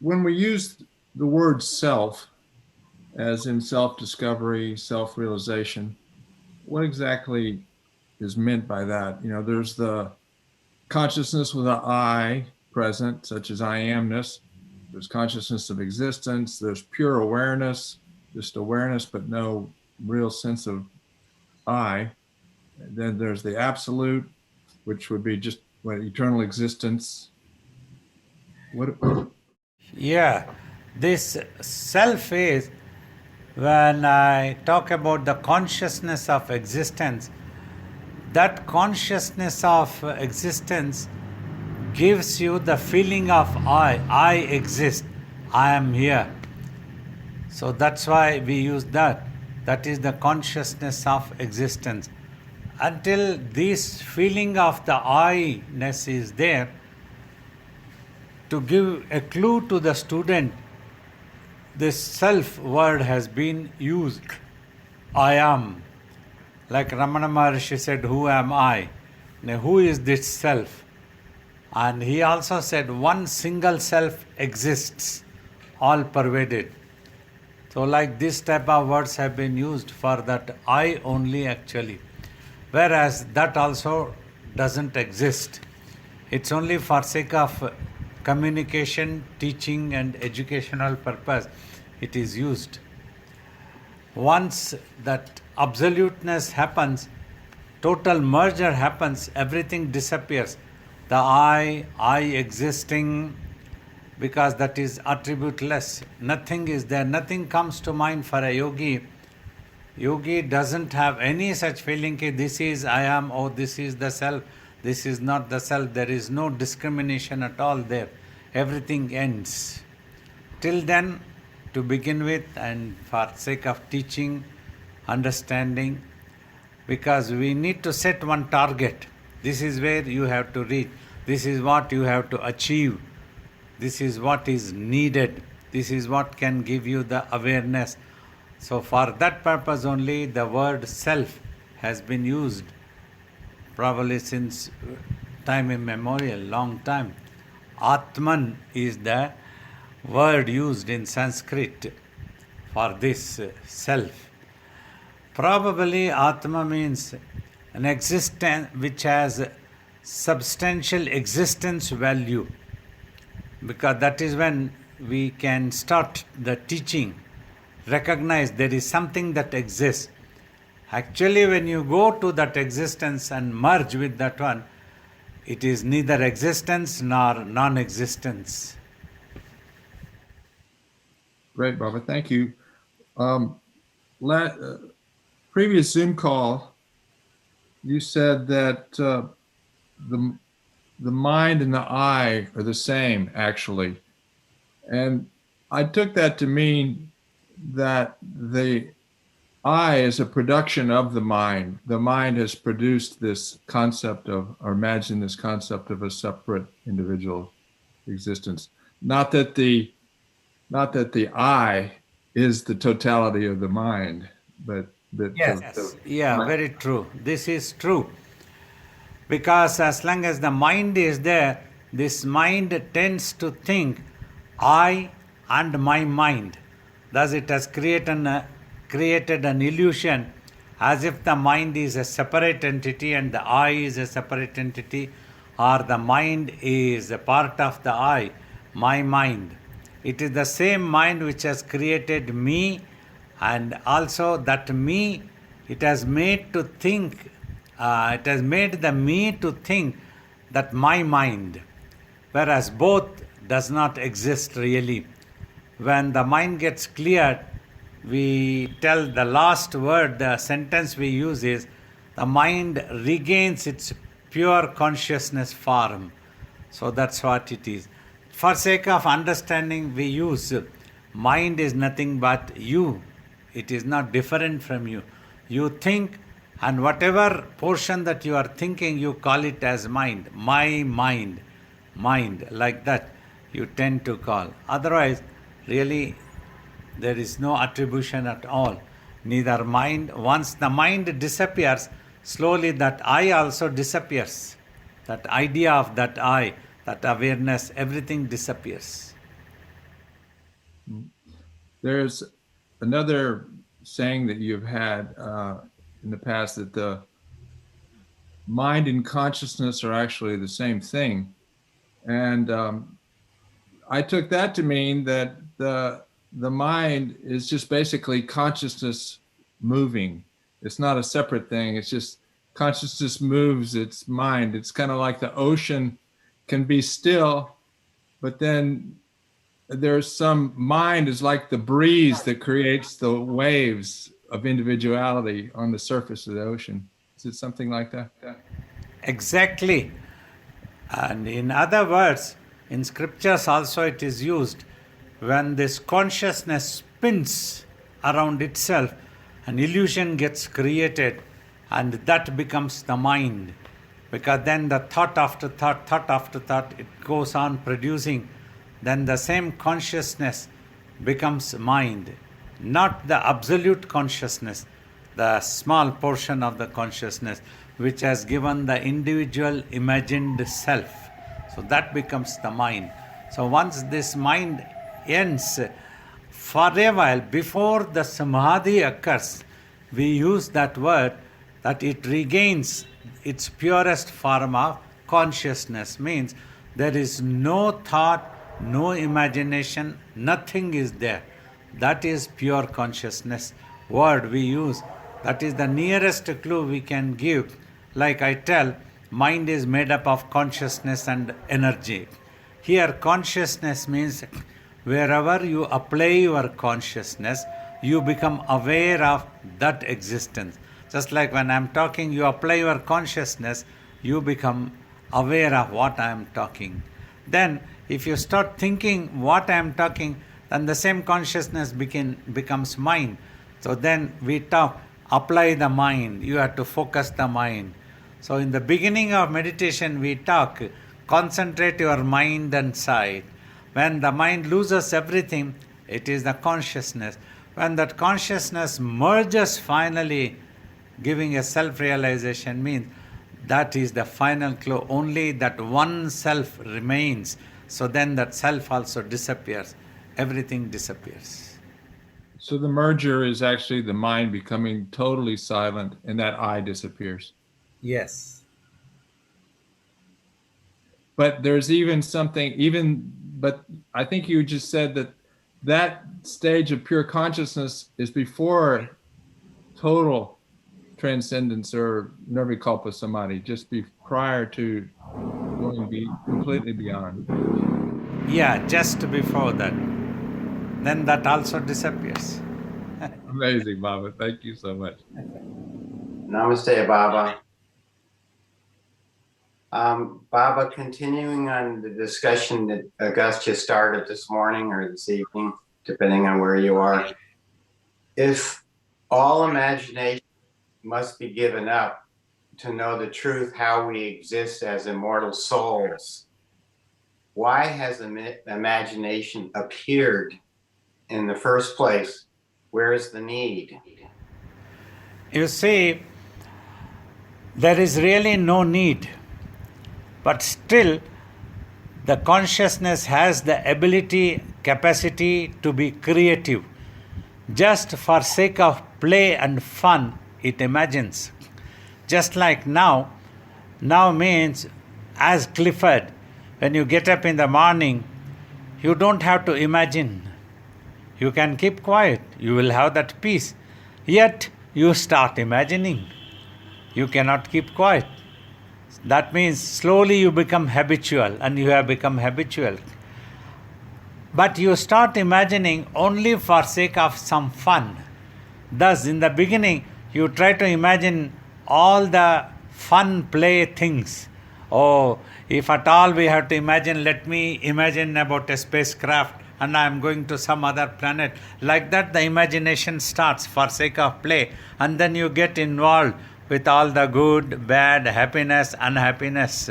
when we use the word self, as in self-discovery, self-realization, what exactly is meant by that? There's the consciousness with an I present, such as I amness. There's consciousness of existence. There's pure awareness, just awareness, but no real sense of I. And then there's the absolute, which would be just eternal existence. What? Yeah, this self is when I talk about the consciousness of existence, that consciousness of existence gives you the feeling of I exist, I am here. So that's why we use that. That is the consciousness of existence. Until this feeling of the I-ness is there, to give a clue to the student, this self word has been used. I am. Like Ramana Maharshi said, who am I? Now, who is this self? And he also said, one single self exists, all pervaded. So, like this type of words have been used for that I only actually. Whereas that also doesn't exist. It's only for sake of communication, teaching, and educational purpose it is used. Once that absoluteness happens, total merger happens, everything disappears. The I existing, because that is attributeless. Nothing is there, nothing comes to mind for a yogi. Yogi doesn't have any such feeling that this is I am, oh this is the self, this is not the self. There is no discrimination at all there. Everything ends. Till then, to begin with, and for sake of teaching, understanding, because we need to set one target. This is where you have to reach. This is what you have to achieve. This is what is needed. This is what can give you the awareness. So for that purpose only the word self has been used, probably since time immemorial, long time. Atman is the word used in Sanskrit for this self. Probably Atma means an existence which has substantial existence value, because that is when we can start the teaching, recognize there is something that exists. Actually, when you go to that existence and merge with that one, it is neither existence nor non-existence. Great, Baba. Thank you. Um, Previous Zoom call, you said that the the mind and the I are the same, actually, and I took that to mean that the I is a production of the mind. The mind has produced this concept of, or imagined this concept of a separate individual existence. Not that the I is the totality of the mind, but that Yes, yeah, very true. This is true. Because as long as the mind is there, this mind tends to think I and my mind. Thus, it has created an illusion as if the mind is a separate entity and the I is a separate entity, or the mind is a part of the I, my mind. It is the same mind which has created me, and also that me, it has made to think, it has made the me to think that my mind, whereas both does not exist really. When the mind gets cleared, we tell the last word, the sentence we use is, the mind regains its pure consciousness form. So that's what it is. For sake of understanding, we use mind is nothing but you. It is not different from you. You think, and whatever portion that you are thinking, you call it as mind. My mind, mind, like that you tend to call. Otherwise, really, there is no attribution at all. Neither mind. Once the mind disappears, slowly that I also disappears. That idea of that I, that awareness, everything disappears. There's another saying that you've had in the past, that the mind and consciousness are actually the same thing. And I took that to mean that the mind is just basically consciousness moving. It's not a separate thing. It's just consciousness moves its mind. It's kind of like the ocean can be still, but then there's some mind is like the breeze that creates the waves of individuality on the surface of the ocean. Is it something like that? Exactly. And in other words, in scriptures also it is used when this consciousness spins around itself, an illusion gets created, and that becomes the mind. Because then the thought after thought, it goes on producing. Then the same consciousness becomes mind, not the absolute consciousness, the small portion of the consciousness which has given the individual imagined self. So that becomes the mind. So once this mind ends, for a while, before the samadhi occurs, we use that word that it regains its purest form of consciousness. Means there is no thought, no imagination, nothing is there. That is pure consciousness. Word we use, that is the nearest clue we can give. Like I tell, mind is made up of consciousness and energy. Here, consciousness means wherever you apply your consciousness, you become aware of that existence. Just like when I'm talking, you apply your consciousness, you become aware of what I am talking. Then, if you start thinking what I am talking, then the same consciousness becomes mind. So then we talk, apply the mind, you have to focus the mind. So in the beginning of meditation, we talk, concentrate your mind and sight. When the mind loses everything, it is the consciousness. When that consciousness merges finally, giving a self-realization means that is the final clue. Only that one self remains. So then that self also disappears. Everything disappears. So the merger is actually the mind becoming totally silent, and that I disappears. Yes. But there's even something, but I think you just said that that stage of pure consciousness is before total transcendence or Nirvikalpa Samadhi, just prior to going completely beyond. Yeah, just before that. Then that also disappears. Amazing, Baba. Thank you so much. Namaste, Baba. Baba, continuing on the discussion that Agastya started this morning or this evening, depending on where you are, if all imagination must be given up to know the truth how we exist as immortal souls, why has imagination appeared in the first place? Where is the need? You see, there is really no need, but still the consciousness has the ability, capacity to be creative. Just for sake of play and fun, it imagines. Just like now means as Clifford, when you get up in the morning, you don't have to imagine. You can keep quiet, you will have that peace. Yet you start imagining. You cannot keep quiet. That means slowly you become habitual, and you have become habitual. But you start imagining only for sake of some fun. Thus, in the beginning, you try to imagine all the fun play things. Oh, if at all we have to imagine, let me imagine about a spacecraft and I am going to some other planet. Like that, the imagination starts for sake of play, and then you get involved with all the good, bad, happiness, unhappiness.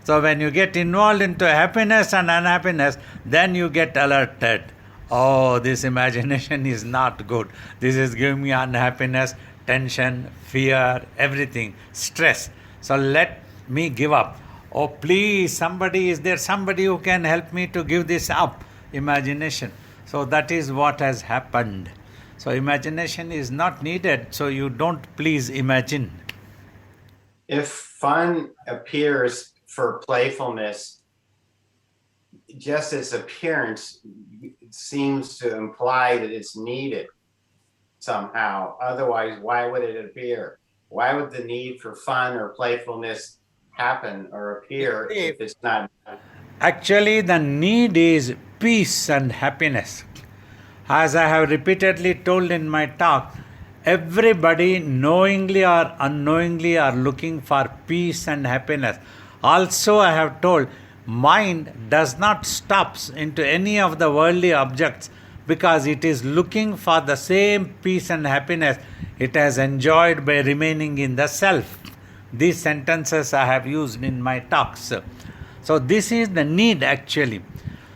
So when you get involved into happiness and unhappiness, then you get alerted. Oh, this imagination is not good. This is giving me unhappiness, tension, fear, everything, stress. So let me give up. Oh, please, is there somebody who can help me to give this up? Imagination. So that is what has happened. So imagination is not needed, so you don't please imagine. If fun appears for playfulness, just its appearance seems to imply that it's needed somehow. Otherwise, why would it appear? Why would the need for fun or playfulness happen or appear if it's not? Actually, the need is peace and happiness. As I have repeatedly told in my talk, everybody knowingly or unknowingly are looking for peace and happiness. Also, I have told, mind does not stop into any of the worldly objects because it is looking for the same peace and happiness it has enjoyed by remaining in the self. These sentences I have used in my talks. So this is the need actually.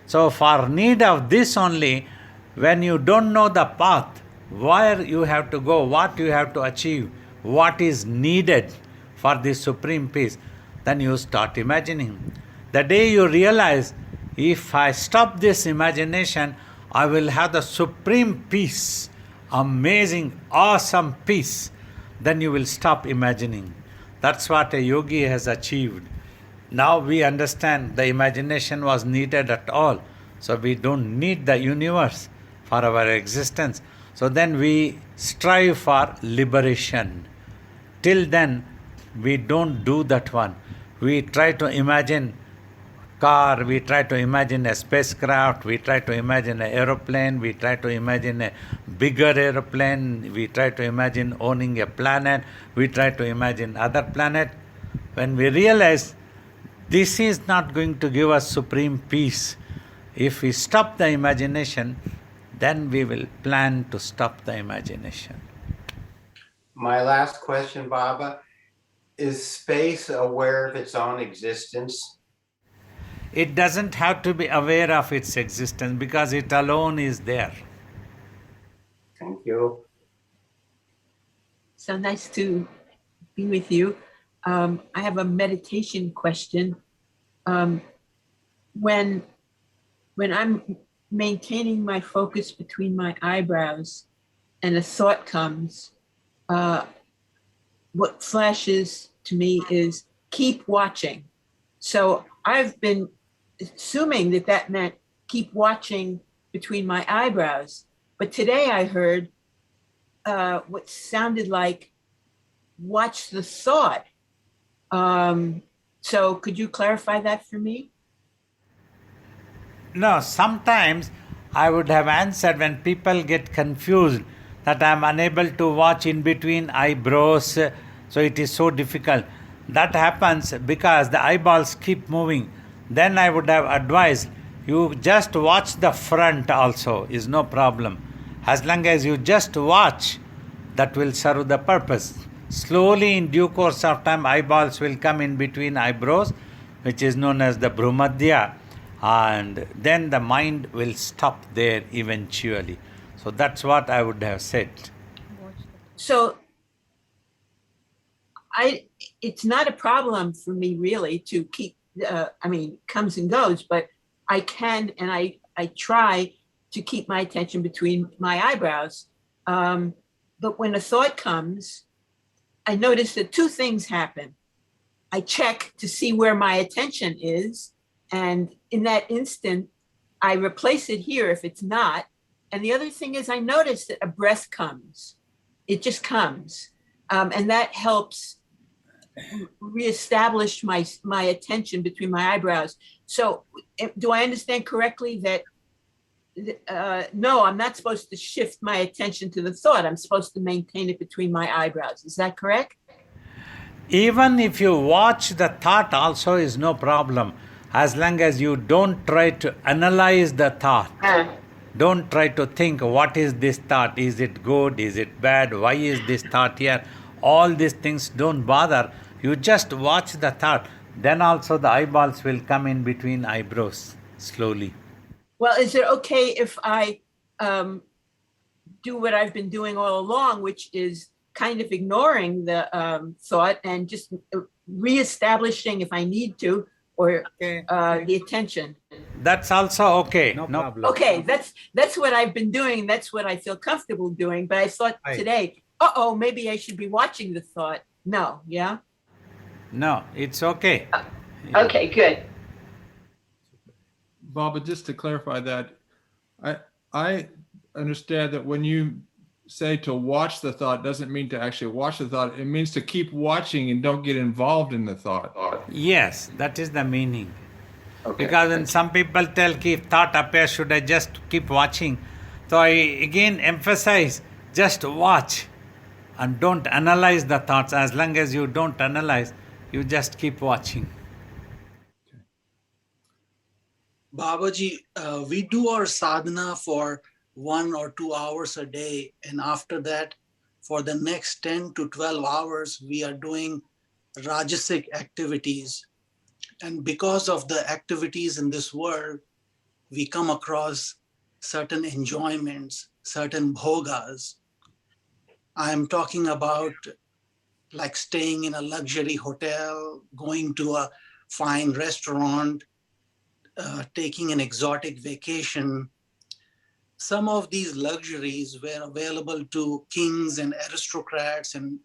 So for need of this only, when you don't know the path, where you have to go, what you have to achieve, what is needed for this supreme peace, then you start imagining. The day you realize, if I stop this imagination, I will have the supreme peace, amazing, awesome peace, then you will stop imagining. That's what a yogi has achieved. Now we understand the imagination was needed at all. So we don't need the universe for our existence. So then we strive for liberation. Till then, we don't do that one. We try to imagine car, we try to imagine a spacecraft, we try to imagine an aeroplane, we try to imagine a bigger aeroplane, we try to imagine owning a planet, we try to imagine other planet. When we realize this is not going to give us supreme peace, if we stop the imagination, then we will plan to stop the imagination. My last question, Baba, is space aware of its own existence? It doesn't have to be aware of its existence because it alone is there. Thank you. So nice to be with you. I have a meditation question. When I'm maintaining my focus between my eyebrows and a thought comes, what flashes to me is keep watching. So I've been assuming that that meant keep watching between my eyebrows. But today I heard what sounded like watch the thought. So could you clarify that for me? No, sometimes I would have answered when people get confused that I am unable to watch in between eyebrows, so it is so difficult. That happens because the eyeballs keep moving. Then I would have advised you just watch the front also, is no problem. As long as you just watch, that will serve the purpose. Slowly, in due course of time, eyeballs will come in between eyebrows, which is known as the Bhrumadhya, and then the mind will stop there eventually. So that's what I would have said. So it's not a problem for me really to keep, comes and goes, but I can, and I try to keep my attention between my eyebrows. But when a thought comes, I notice that two things happen. I check to see where my attention is. And in that instant, I replace it here if it's not. And the other thing is I notice that a breath comes. It just comes. And that helps reestablish my attention between my eyebrows. So do I understand correctly that no, I'm not supposed to shift my attention to the thought. I'm supposed to maintain it between my eyebrows. Is that correct? Even if you watch the thought also is no problem, as long as you don't try to analyze the thought. Don't try to think, what is this thought? Is it good? Is it bad? Why is this thought here? All these things don't bother. You just watch the thought. Then also the eyeballs will come in between eyebrows slowly. Well, is it okay if I do what I've been doing all along, which is kind of ignoring the thought and just reestablishing, if I need to, or the attention? That's also okay. No problem. Okay, that's what I've been doing. That's what I feel comfortable doing. But I thought Right. today, maybe I should be watching the thought. No, yeah. No, it's okay. Okay, good. Baba, just to clarify that, I understand that when you say to watch the thought doesn't mean to actually watch the thought. It means to keep watching and don't get involved in the thought. Yes, that is the meaning. Okay. Because when some people tell, if thought appears, should I just keep watching? So I again emphasize, just watch and don't analyze the thoughts. As long as you don't analyze, you just keep watching. Babaji, we do our sadhana for 1 or 2 hours a day, and after that, for the next 10 to 12 hours, we are doing rajasic activities. And because of the activities in this world, we come across certain enjoyments, certain bhogas. I am talking about like staying in a luxury hotel, going to a fine restaurant, taking an exotic vacation. Some of these luxuries were available to kings and aristocrats and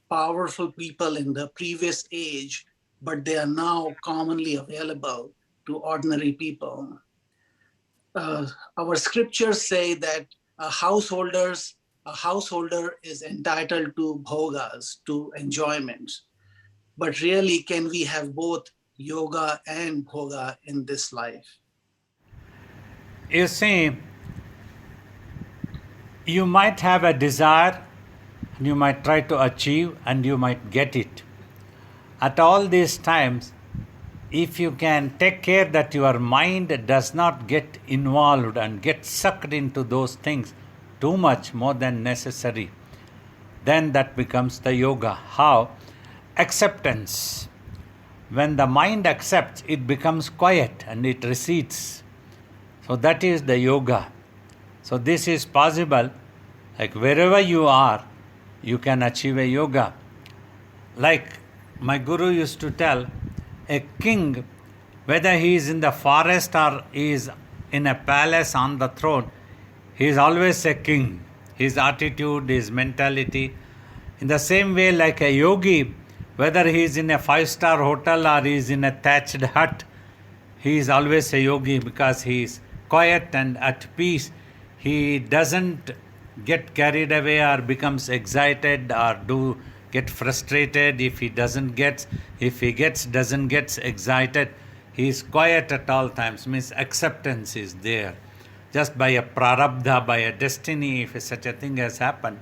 powerful people in the previous age, but they are now commonly available to ordinary people. Our scriptures say that a householder is entitled to bhogas, to enjoyments. But really, can we have both yoga and bhoga in this life? You see, you might have a desire, and you might try to achieve, and you might get it. At all these times, if you can take care that your mind does not get involved and get sucked into those things too much more than necessary, then that becomes the yoga. How? Acceptance. When the mind accepts, it becomes quiet and it recedes. So that is the yoga. So this is possible. Like wherever you are, you can achieve a yoga. Like my guru used to tell, a king, whether he is in the forest or he is in a palace on the throne, he is always a king. His attitude, his mentality. In the same way, like a yogi, whether he is in a 5-star hotel or he is in a thatched hut, he is always a yogi because he is quiet and at peace. He doesn't get carried away or becomes excited or get frustrated if he doesn't get, doesn't get excited. He is quiet at all times, means acceptance is there. Just by a prarabdha, by a destiny, if such a thing has happened.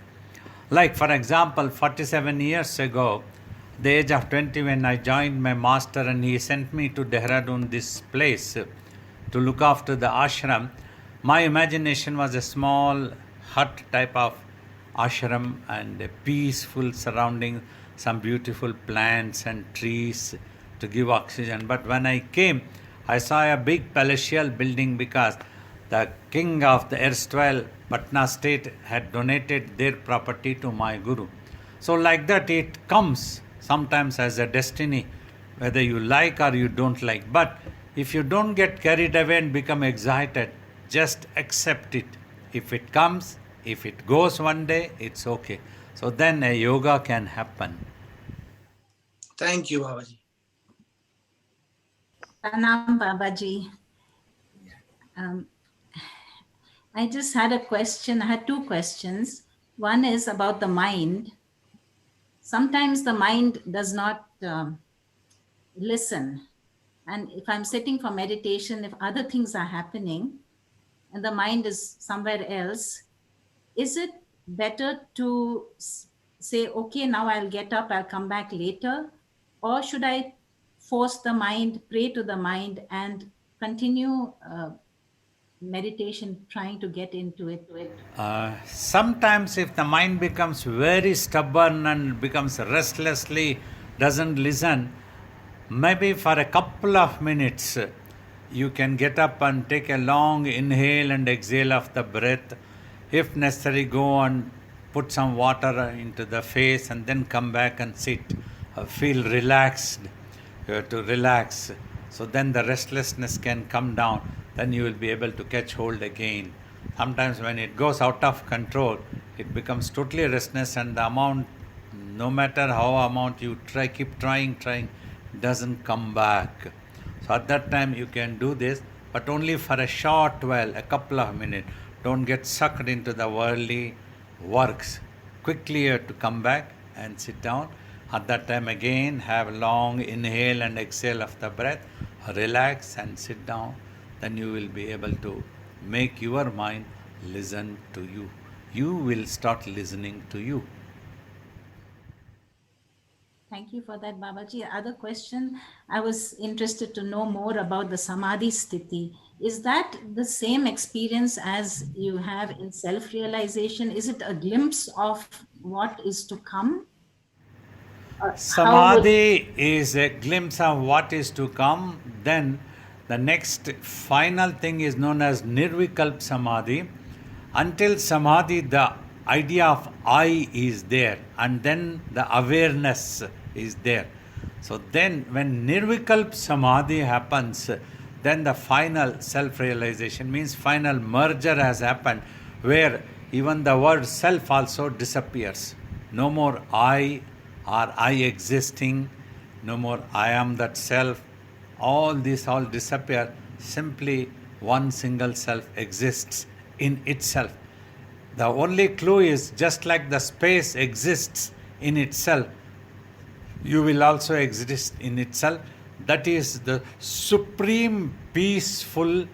Like for example, 47 years ago, the age of 20, when I joined my master and he sent me to Dehradun, this place, to look after the ashram, my imagination was a small hut type of ashram and a peaceful surrounding, some beautiful plants and trees to give oxygen. But when I came, I saw a big palatial building because the king of the erstwhile Patna state had donated their property to my guru. So like that it comes sometimes as a destiny, whether you like or you don't like. But if you don't get carried away and become excited, just accept it. If it comes, if it goes one day, it's okay. So then a yoga can happen. Thank you, Babaji. Pranam, Babaji. I just had a question. I had 2 questions. One is about the mind. Sometimes the mind does not listen. And if I'm sitting for meditation, if other things are happening and the mind is somewhere else, is it better to say, okay, now I'll get up, I'll come back later? Or should I force the mind, pray to the mind and continue meditation, trying to get into it? Sometimes if the mind becomes very stubborn and becomes restlessly, doesn't listen, maybe for a couple of minutes, you can get up and take a long inhale and exhale of the breath. If necessary, go and put some water into the face and then come back and sit. Feel relaxed. You have to relax. So then the restlessness can come down, then you will be able to catch hold again. Sometimes when it goes out of control, it becomes totally restless, and the amount, no matter how amount you try, keep trying, doesn't come back. So at that time you can do this, but only for a short while, a couple of minutes. Don't get sucked into the worldly works. Quickly you have to come back and sit down. At that time again, have long inhale and exhale of the breath. Relax and sit down. Then you will be able to make your mind listen to you. You will start listening to you. Thank you for that, Babaji. Other question, I was interested to know more about the Samadhi Sthiti. Is that the same experience as you have in self-realization? Is it a glimpse of what is to come? Samadhi is a glimpse of what is to come. Then the next final thing is known as Nirvikalpa Samadhi. Until Samadhi, the idea of I is there, and then the awareness is there. So then when Nirvikalpa Samadhi happens, then the final self-realization, means final merger has happened, where even the word self also disappears. No more I or I existing, no more I am that self. All disappear. Simply one single self exists in itself. The only clue is, just like the space exists in itself, you will also exist in itself. That is the supreme peaceful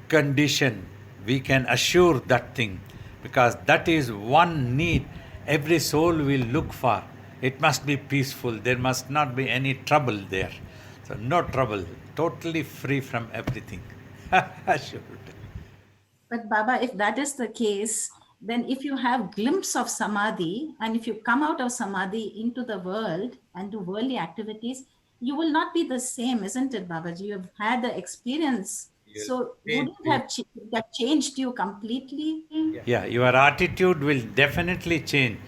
condition. We can assure that thing, because that is one need every soul will look for. It must be peaceful. There must not be any trouble there. So no trouble. Totally free from everything. Assured. But Baba, if that is the case, then if you have glimpse of Samadhi, and if you come out of Samadhi into the world and do worldly activities, you will not be the same, isn't it, Babaji? You have had the experience. So wouldn't that changed you completely? Yeah, your attitude will definitely change.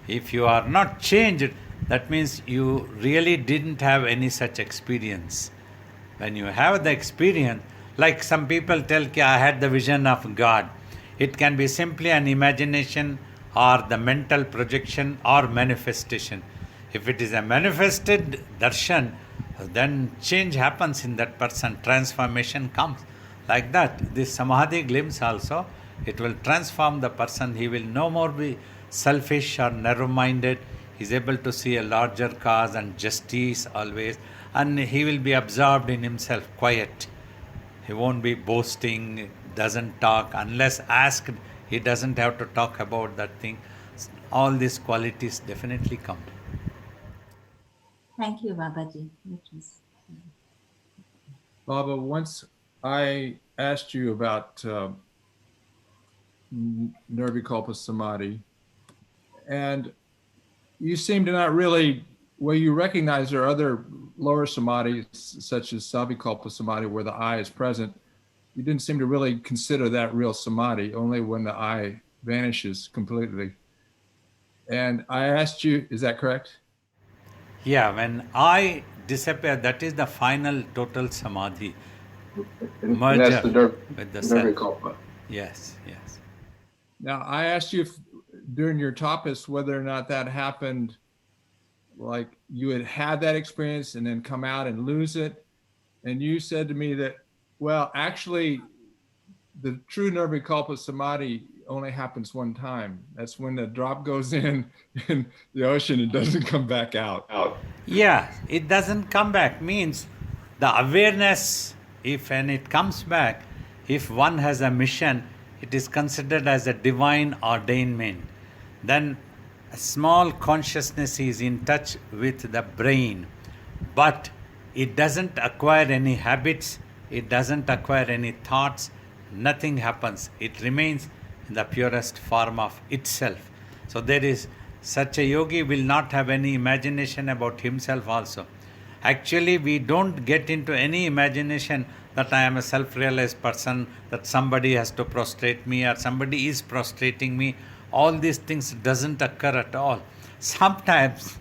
If you are not changed, that means you really didn't have any such experience. When you have the experience, like some people tell, I had the vision of God. It can be simply an imagination or the mental projection or manifestation. If it is a manifested darshan, then change happens in that person, transformation comes. Like that, this samadhi glimpse also, it will transform the person. He will no more be selfish or narrow-minded. He is able to see a larger cause and justice always, and he will be absorbed in himself, quiet. He won't be boasting, doesn't talk. Unless asked, he doesn't have to talk about that thing. All these qualities definitely come. Thank you, Babaji. Baba, once I asked you about Nirvikalpa Samadhi, and you seem to not really, well, you recognize there are other lower samadhis, such as Savikalpa Samadhi, where the I is present. You didn't seem to really consider that real samadhi, only when the I vanishes completely. And I asked you, is that correct? Yeah, when I disappear, that is the final total samadhi. Merger that's the with the Nirvikalpa. self. Yes, yes. Now, I asked you during your tapas whether or not that happened, like you had had that experience and then come out and lose it. And you said to me that, well, actually, the true Nirvikalpa Samadhi only happens one time. That's when the drop goes in the ocean and doesn't come back out. Yeah, it doesn't come back. Means the awareness, if and it comes back, if one has a mission, it is considered as a divine ordainment. Then a small consciousness is in touch with the brain, but it doesn't acquire any habits, it doesn't acquire any thoughts, nothing happens. It remains in the purest form of itself. So there is such a yogi will not have any imagination about himself also. Actually, we don't get into any imagination that I am a self-realized person, that somebody has to prostrate me or somebody is prostrating me. All these things doesn't occur at all. Sometimes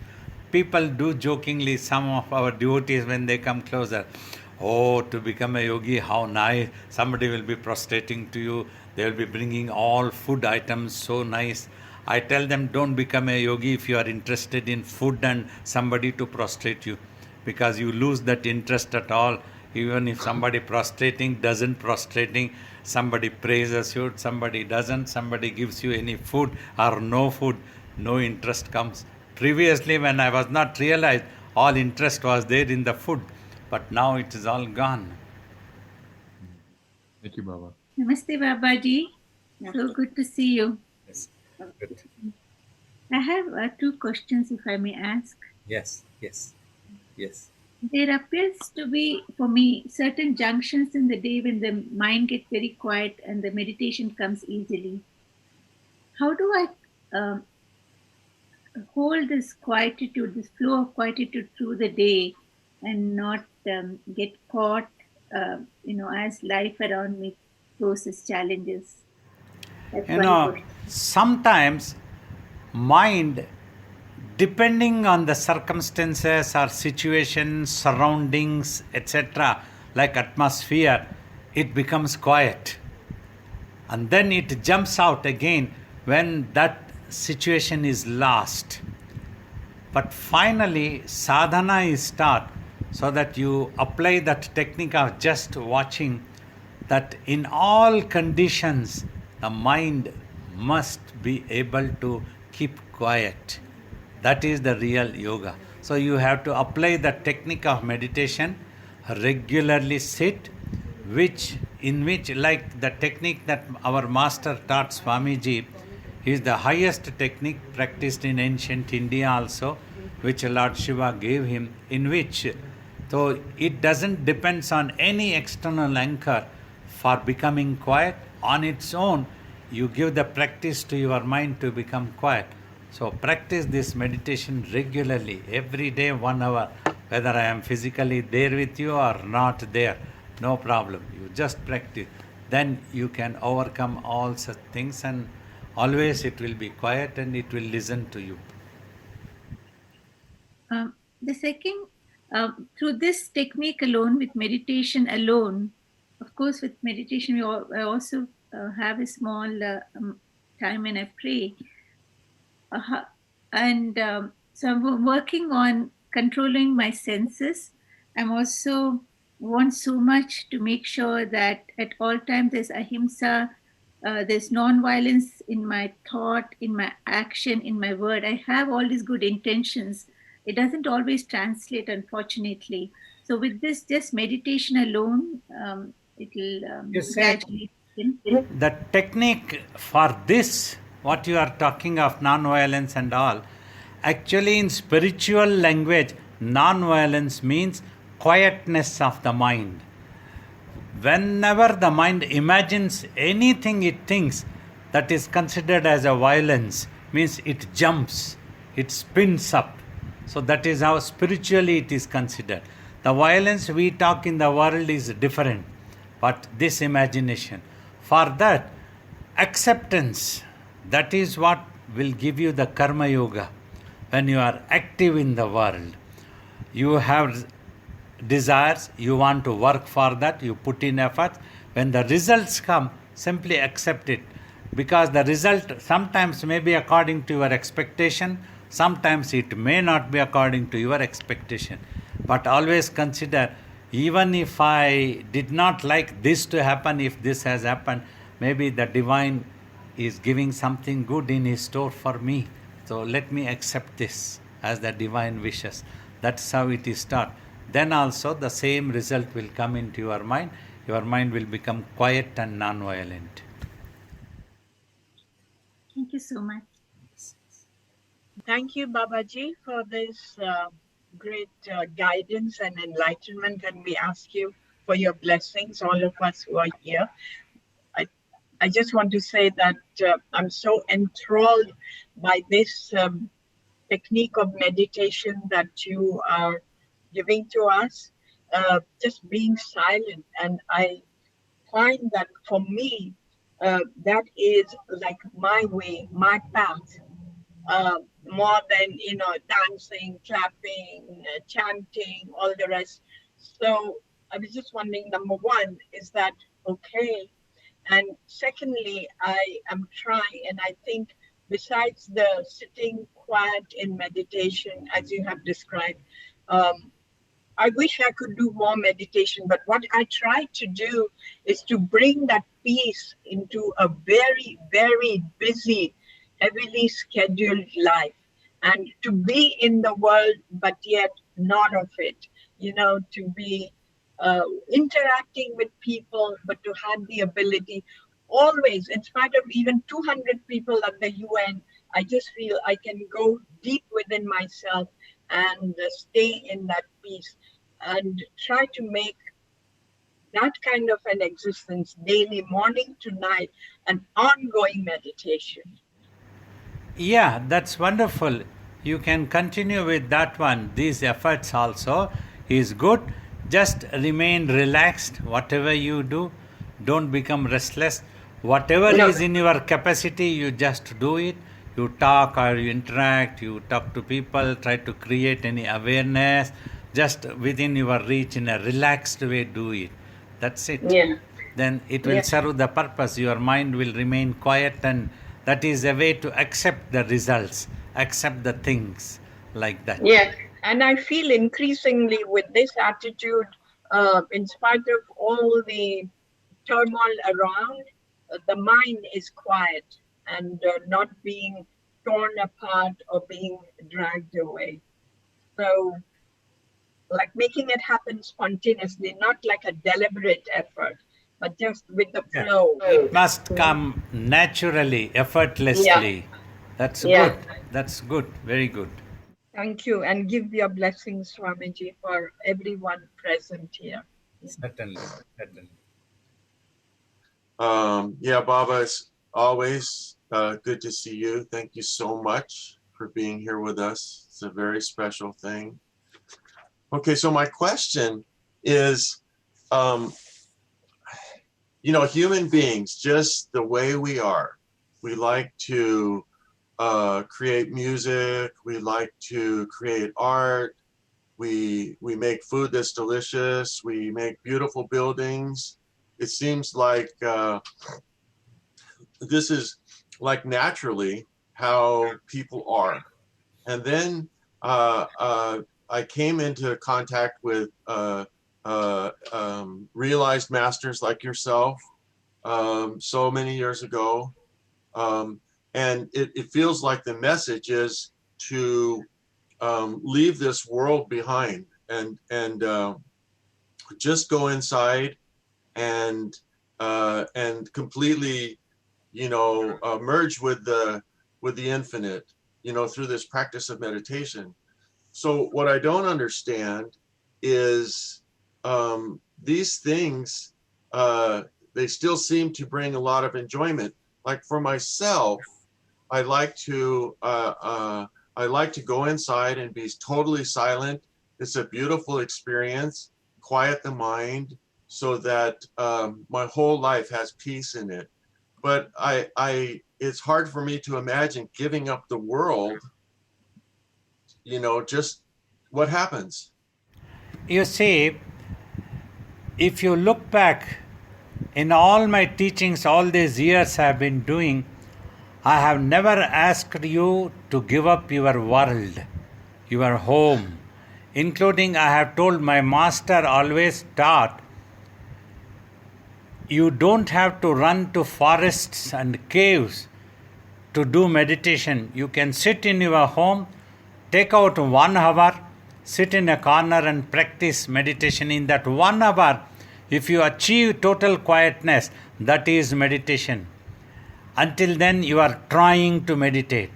people do jokingly, some of our devotees, when they come closer, oh, to become a yogi, how nice. Somebody will be prostrating to you. They will be bringing all food items, so nice. I tell them, don't become a yogi if you are interested in food and somebody to prostrate you, because you lose that interest at all. Even if somebody prostrating doesn't prostrating, somebody praises you, somebody doesn't, somebody gives you any food or no food, no interest comes. Previously, when I was not realized, all interest was there in the food, but now it is all gone. Thank you, Baba. Namaste, Babaji. So good to see you. Yes. Good. I have 2 questions, if I may ask. Yes, yes, yes. There appears to be, for me, certain junctions in the day when the mind gets very quiet and the meditation comes easily. How do I hold this quietude, this flow of quietude through the day and not get caught, as life around me poses challenges? That's You one know, question. sometimes mind, depending on the circumstances or situations, surroundings, etc., like atmosphere, it becomes quiet. And then it jumps out again when that situation is lost. But finally, sadhana is taught so that you apply that technique of just watching, that in all conditions, the mind must be able to keep quiet. That is the real yoga. So you have to apply the technique of meditation, regularly sit, in which, like the technique that our master taught Swamiji, is the highest technique practiced in ancient India also, which Lord Shiva gave him, in which, so it doesn't depend on any external anchor for becoming quiet. On its own, you give the practice to your mind to become quiet. So practice this meditation regularly, every day 1 hour, whether I am physically there with you or not there, no problem. You just practice. Then you can overcome all such things, and always it will be quiet and it will listen to you. The second, through this technique alone, with meditation alone, of course, with meditation, I also have a small time when I pray. So I'm working on controlling my senses. I'm also want so much to make sure that at all times there's ahimsa, there's non-violence in my thought, in my action, in my word. I have all these good intentions. It doesn't always translate, unfortunately. So with this, just meditation alone, it'll You see, gradually. the technique for this, what you are talking of, non-violence and all, actually in spiritual language, non-violence means quietness of the mind. Whenever the mind imagines anything it thinks that is considered as a violence, means it jumps, it spins up. So that is how spiritually it is considered. The violence we talk in the world is different, but this imagination. For that, acceptance, that is what will give you the karma yoga. When you are active in the world, you have desires, you want to work for that, you put in effort. When the results come, simply accept it, because the result sometimes may be according to your expectation, sometimes it may not be according to your expectation. But always consider, even if I did not like this to happen, if this has happened, maybe the divine is giving something good in his store for me. So let me accept this as the divine wishes. That's how it is taught. Then also the same result will come into your mind. Your mind will become quiet and non-violent. Thank you so much. Thank you, Babaji, for this great guidance and enlightenment. And we ask you for your blessings, all of us who are here. I just want to say that I'm so enthralled by this technique of meditation that you are giving to us, just being silent. And I find that for me, that is like my way, my path. more than, dancing, clapping, chanting, all the rest. So I was just wondering, number one, is that okay? And secondly, I am trying, and I think besides the sitting quiet in meditation, as you have described, I wish I could do more meditation, but what I try to do is to bring that peace into a very, very busy, heavily scheduled life, and to be in the world, but yet not of it, to be interacting with people, but to have the ability always, in spite of even 200 people at the UN, I just feel I can go deep within myself and stay in that peace and try to make that kind of an existence daily, morning to night, an ongoing meditation. Yeah, that's wonderful. You can continue with that one. These efforts also is good. Just remain relaxed, whatever you do. Don't become restless. Whatever No. is in your capacity, you just do it. You talk or you interact, you talk to people, try to create any awareness. Just within your reach, in a relaxed way, do it. That's it. Yeah. Then it will Yeah. serve the purpose. Your mind will remain quiet, and that is a way to accept the results, accept the things like that. Yeah. And I feel increasingly with this attitude, in spite of all the turmoil around, the mind is quiet and not being torn apart or being dragged away. So, like making it happen spontaneously, not like a deliberate effort, but just with the Yeah. flow. It must come naturally, effortlessly. That's Yeah. good. That's good. Very good. Thank you. And give your blessings, Swamiji, for everyone present here. Certainly. Certainly. Yeah, Baba, it's always good to see you. Thank you so much for being here with us. It's a very special thing. Okay, so my question is, human beings, just the way we are, we like to create music, we like to create art, we make food that's delicious, we make beautiful buildings. It seems like this is like naturally how people are. And then I came into contact with realized masters like yourself so many years ago. And it feels like the message is to leave this world behind and just go inside and completely, merge with the infinite, through this practice of meditation. So what I don't understand is these things, they still seem to bring a lot of enjoyment. Like for myself, I like to go inside and be totally silent. It's a beautiful experience. Quiet the mind so that my whole life has peace in it. But it's hard for me to imagine giving up the world. Just what happens. You see, if you look back in all my teachings, all these years I have been doing, I have never asked you to give up your world, your home, including I have told my master always taught, you don't have to run to forests and caves to do meditation. You can sit in your home, take out 1 hour, sit in a corner and practice meditation. In that 1 hour, if you achieve total quietness, that is meditation. Until then, you are trying to meditate.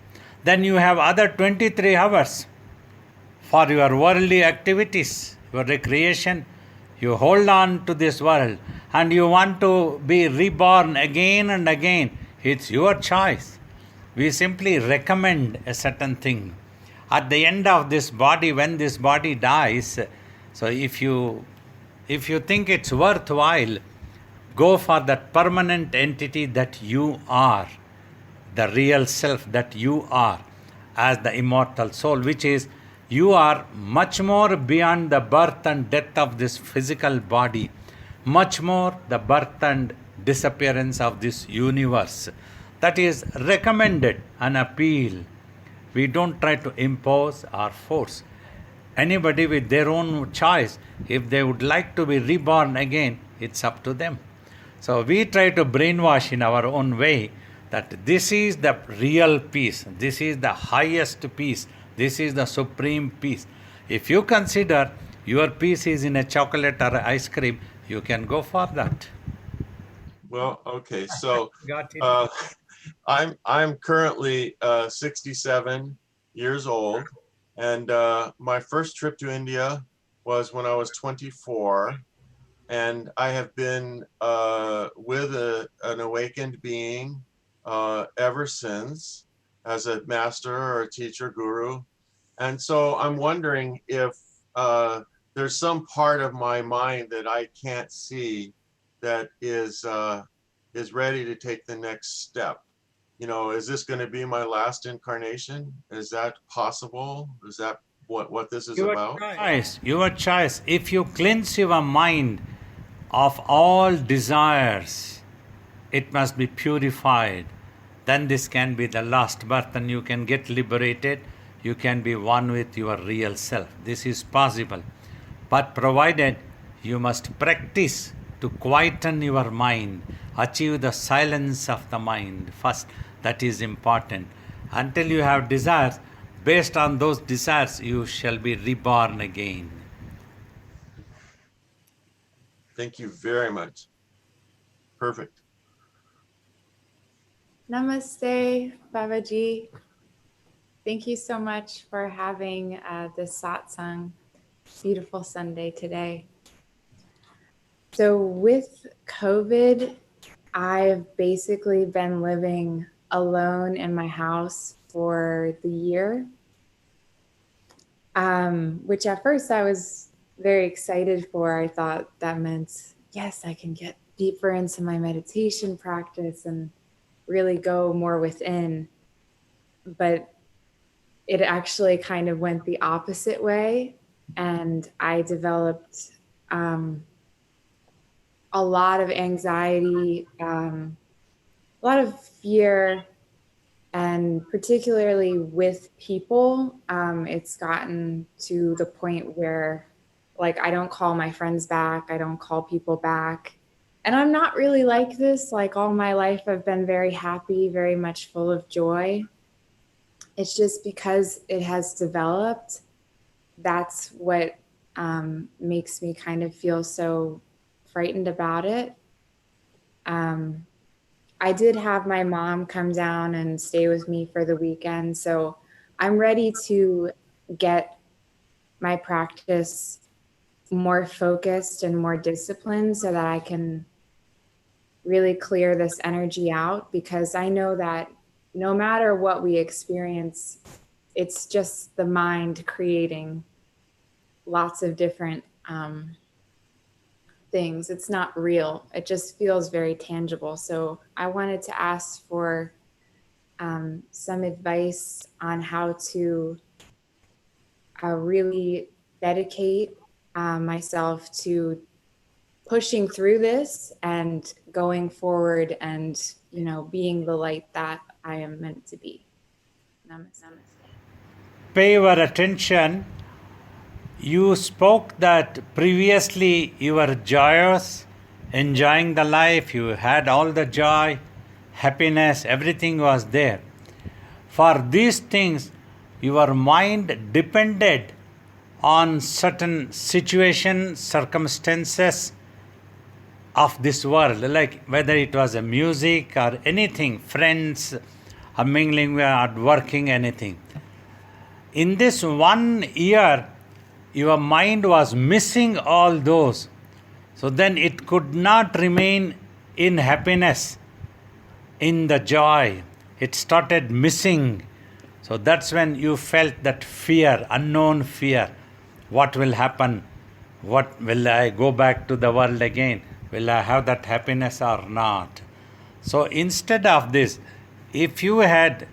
Then you have other 23 hours for your worldly activities, your recreation. You hold on to this world and you want to be reborn again and again. It's your choice. We simply recommend a certain thing. At the end of this body, when this body dies, so if you think it's worthwhile, go for that permanent entity that you are, the real self that you are. as the immortal soul, which is you are much more beyond the birth and death of this physical body, much more the birth and disappearance of this universe. That is recommended and appeal. We don't try to impose or force. Anybody with their own choice, if they would like to be reborn again, it's up to them. So we try to brainwash in our own way that this is the real peace, this is the highest peace, this is the supreme peace. If you consider your peace is in a chocolate or ice cream, you can go for that. Well, okay. So Got it? I'm currently 67 years old, and my first trip to India was when I was 24, and I have been with an awakened being ever since, as a master or a teacher, guru. And so I'm wondering if there's some part of my mind that I can't see that is ready to take the next step. You know, is this going to be my last incarnation? Is that possible? Is that what this is about? Your choice. If you cleanse your mind of all desires, it must be purified. Then this can be the last birth and you can get liberated. You can be one with your real self. This is possible. But provided you must practice to quieten your mind, achieve the silence of the mind first. That is important. Until you have desires, based on those desires, you shall be reborn again. Thank you very much. Perfect. Namaste, Babaji. Thank you so much for having this satsang. Beautiful Sunday today. So with COVID, I've basically been living alone in my house for the year, which at first I was very excited for. I thought that meant, yes, I can get deeper into my meditation practice and really go more within. But it actually kind of went the opposite way. And I developed a lot of anxiety, a lot of fear, and particularly with people, it's gotten to the point where, like, I don't call my friends back, I don't call people back. And I'm not really like this. Like, all my life, I've been very happy, very much full of joy. It's just because it has developed, that's what makes me kind of feel so frightened about it. I did have my mom come down and stay with me for the weekend, so I'm ready to get my practice more focused and more disciplined so that I can really clear this energy out, because I know that no matter what we experience, it's just the mind creating lots of different things. It's not real. It just feels very tangible. So I wanted to ask for some advice on how to really dedicate myself to pushing through this and going forward and, you know, being the light that I am meant to be. Namaste. Pay your attention. You spoke that previously you were joyous, enjoying the life, you had all the joy, happiness, everything was there. For these things, your mind depended on certain situations, circumstances of this world, like whether it was a music or anything, friends, or mingling or working, anything. In this 1 year, your mind was missing all those. So then it could not remain in happiness, in the joy. It started missing. So that's when you felt that fear, unknown fear. What will happen? What will I go back to the world again? Will I have that happiness or not? So instead of this, if you had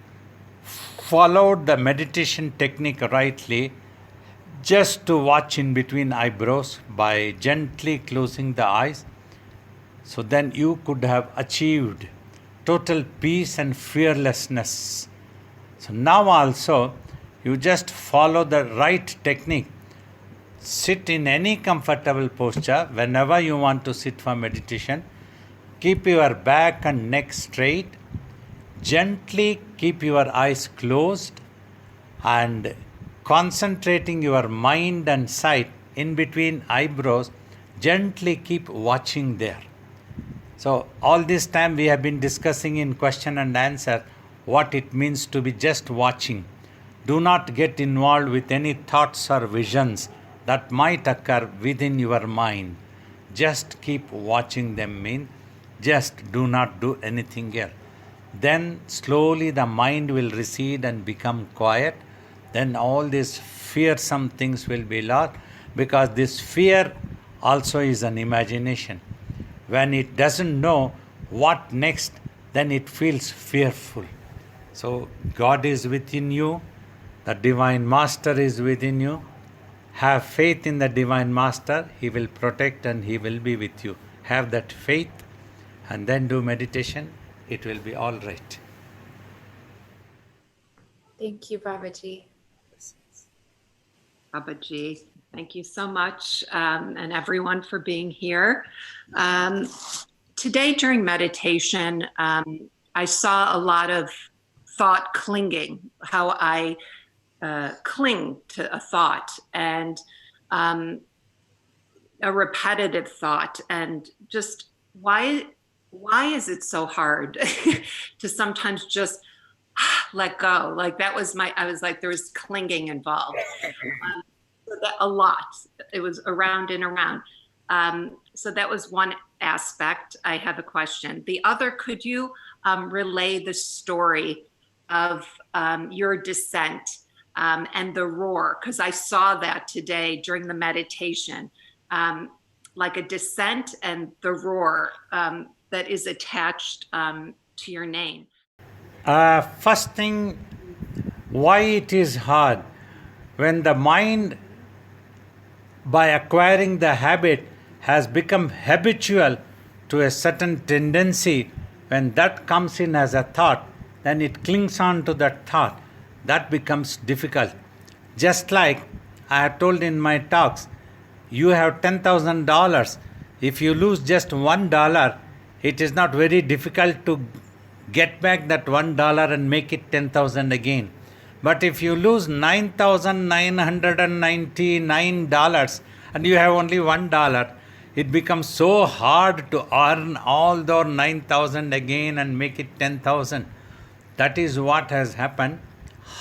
followed the meditation technique rightly, just to watch in between eyebrows by gently closing the eyes, so then you could have achieved total peace and fearlessness. So now also, you just follow the right technique. Sit in any comfortable posture whenever you want to sit for meditation. Keep your back and neck straight. Gently keep your eyes closed and concentrating your mind and sight in between eyebrows, gently keep watching there. So all this time we have been discussing in question and answer what it means to be just watching. Do not get involved with any thoughts or visions that might occur within your mind. Just keep watching them, mean just do not do anything else. Then slowly the mind will recede and become quiet. Then all these fearsome things will be lost, because this fear also is an imagination. When it doesn't know what next, then it feels fearful. So God is within you, the Divine Master is within you. Have faith in the Divine Master, He will protect and He will be with you. Have that faith and then do meditation, it will be all right. Thank you, Babaji. Babaji, thank you so much, and everyone for being here. Today during meditation, I saw a lot of thought clinging, how I cling to a thought, and a repetitive thought, and just why is it so hard to sometimes just let go? Like that was I was like, there was clinging involved. A lot. It was around and around. So that was one aspect. I have a question. The other, could you relay the story of your descent and the roar? Because I saw that today during the meditation, like a descent and the roar that is attached to your name. First thing, why it is hard? When the mind, by acquiring the habit, has become habitual to a certain tendency, when that comes in as a thought, then it clings on to that thought. That becomes difficult. Just like I have told in my talks, you have $10,000. If you lose just $1, it is not very difficult to get back that $1 and make it 10,000 again. But if you lose $9,999 and you have only $1, it becomes so hard to earn all those 9,000 again and make it 10,000. That is what has happened.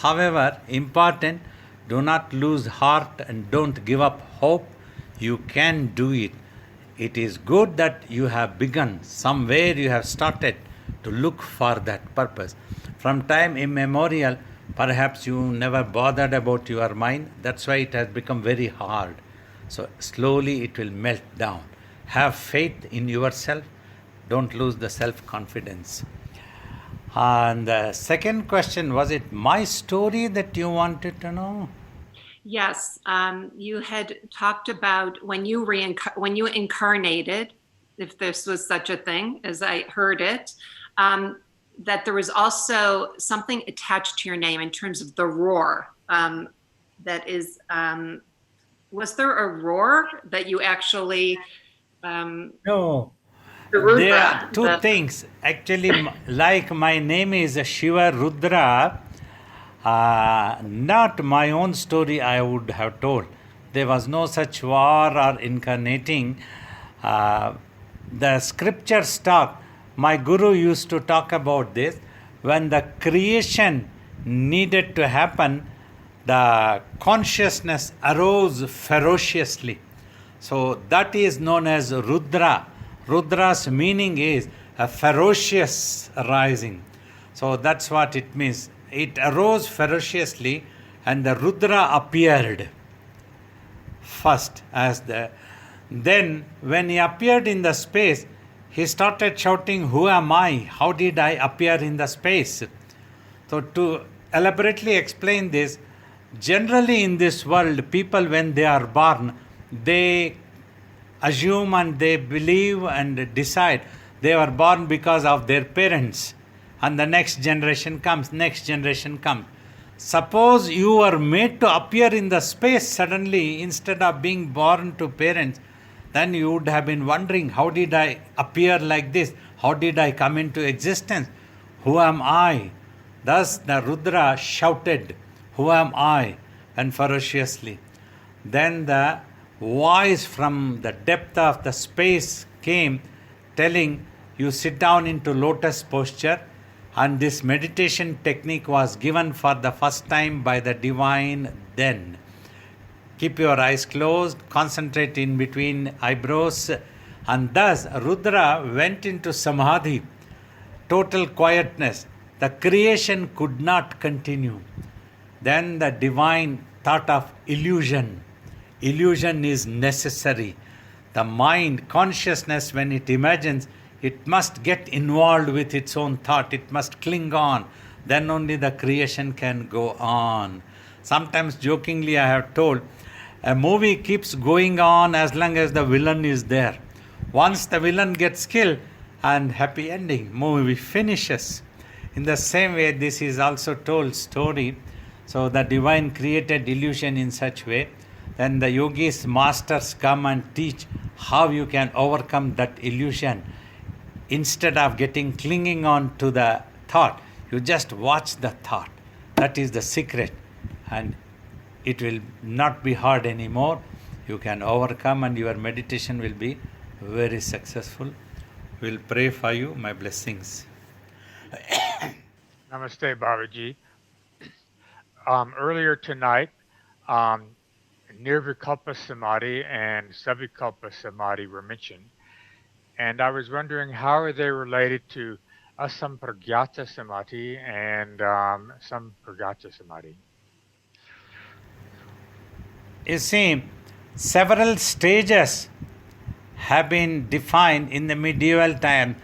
However, important, do not lose heart and don't give up hope. You can do it. It is good that you have begun. Somewhere you have started to look for that purpose. From time immemorial, perhaps you never bothered about your mind. That's why it has become very hard. So slowly it will melt down. Have faith in yourself. Don't lose the self-confidence. And the second question, was it my story that you wanted to know? Yes, you had talked about when you incarnated, if this was such a thing, as I heard it, that there was also something attached to your name in terms of the roar. That is, was there a roar that you actually? No. The Rudra, There are two things. Actually, like my name is Shiva Rudra, not my own story I would have told. There was no such war or incarnating. The scriptures talk. My guru used to talk about this. When the creation needed to happen, the consciousness arose ferociously. So that is known as Rudra. Rudra's meaning is a ferocious rising. So that's what it means. It arose ferociously and the Rudra appeared first as the. Then when he appeared in the space, he started shouting, "Who am I? How did I appear in the space?" So to elaborately explain this. Generally in this world, people when they are born, they assume and they believe and decide they were born because of their parents, and the next generation comes, Suppose you were made to appear in the space suddenly instead of being born to parents, then you would have been wondering, how did I appear like this? How did I come into existence? Who am I? Thus the Rudra shouted, "Who am I?" and ferociously. Then the voice from the depth of the space came telling, "You sit down into lotus posture." And this meditation technique was given for the first time by the divine then. Keep your eyes closed, concentrate in between eyebrows, and thus Rudra went into Samadhi, total quietness. The creation could not continue. Then the divine thought of illusion. Illusion is necessary. The mind, consciousness, when it imagines, it must get involved with its own thought. It must cling on. Then only the creation can go on. Sometimes jokingly I have told, a movie keeps going on as long as the villain is there. Once the villain gets killed, and happy ending, movie finishes. In the same way, this is also told story. So the divine created illusion in such way. Then the yogis, masters come and teach how you can overcome that illusion. Instead of clinging on to the thought, you just watch the thought. That is the secret. And it will not be hard anymore. You can overcome and your meditation will be very successful. We'll pray for you. My blessings. Namaste, Babaji. Earlier tonight, Nirvikalpa Samadhi and Savikalpa Samadhi were mentioned. And I was wondering, how are they related to Asampragyata Samadhi and Sampragyata Samadhi? You see, several stages have been defined in the medieval time.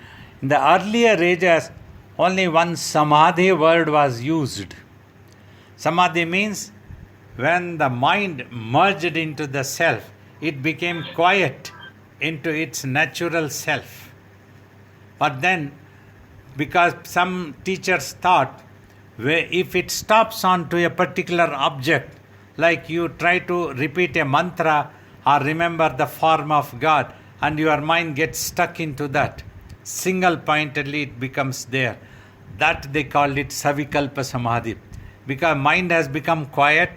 In the earlier ages, only one Samadhi word was used. Samadhi means when the mind merged into the self, it became quiet into its natural self. But then, because some teachers thought, if it stops onto a particular object, like you try to repeat a mantra or remember the form of God, and your mind gets stuck into that, single-pointedly it becomes there. That they called it Savikalpa Samadhi. Because mind has become quiet,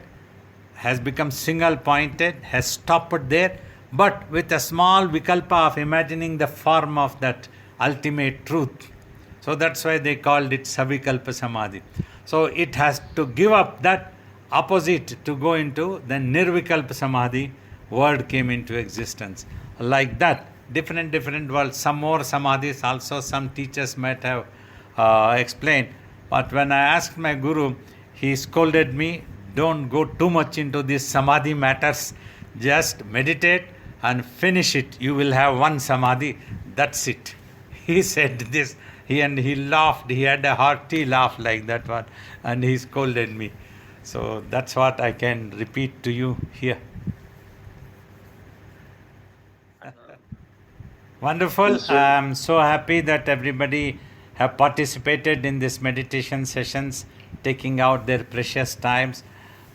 has become single-pointed, has stopped there, but with a small vikalpa of imagining the form of that ultimate truth. So that's why they called it Savikalpa Samadhi. So it has to give up that opposite to go into the Nirvikalpa Samadhi. Word came into existence. Like that, different worlds. Some more Samadhis also some teachers might have explained. But when I asked my Guru, he scolded me, don't go too much into these Samadhi matters. Just meditate and finish it. You will have one Samadhi. That's it. He said this. He laughed. He had a hearty laugh like that one. And he scolded me. So that's what I can repeat to you here. Wonderful. I'm so happy that everybody have participated in this meditation sessions, taking out their precious times.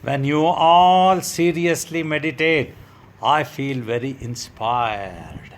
When you all seriously meditate, I feel very inspired.